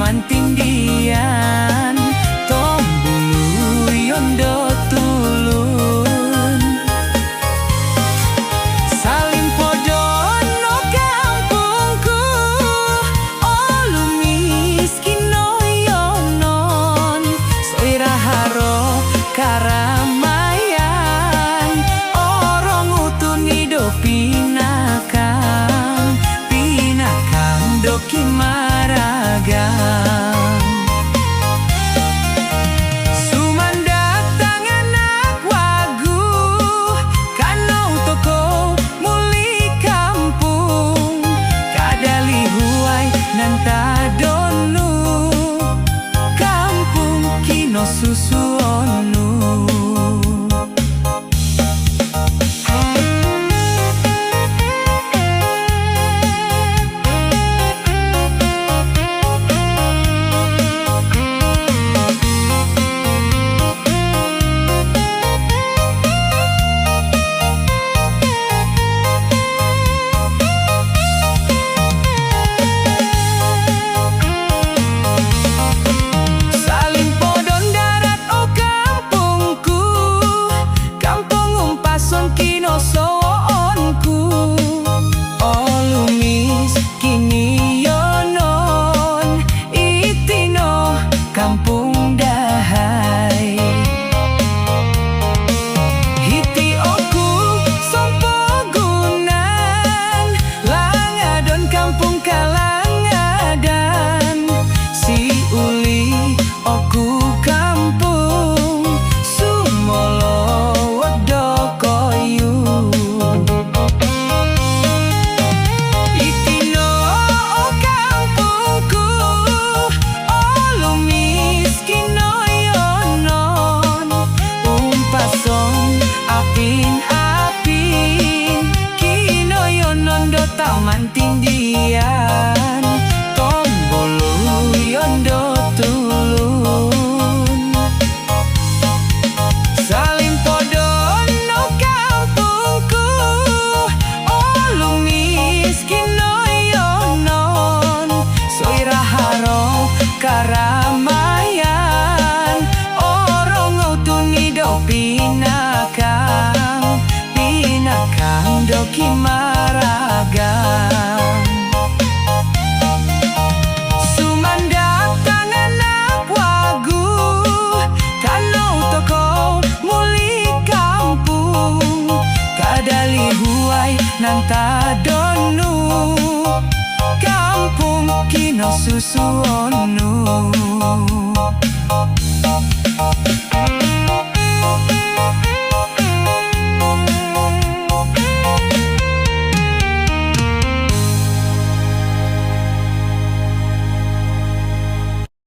mantindian tombulu yondo tulun saling podo no kampungku olu miskin no yonon soira haro karamayan orang utun hidup pinakang doki maragam sumandak tangan anak wagu kano toko muli kampung kadali huai nanta donu kampung kino susu onu kampung dahai hiti oku sompogunan langadon kampung kalangadan si uli oku kampung sumolo wedo koyu itino kampungku apin-apin kino yonon do mantindian tombolo yondo tulun saling podo no kampungku olu miskin no yonon soira haro karamayan orang utun hidup pinakang doki maragam sumandak tangan anak wagu kano toko muli kampung kadali huai nanta donu kampung kino susu onu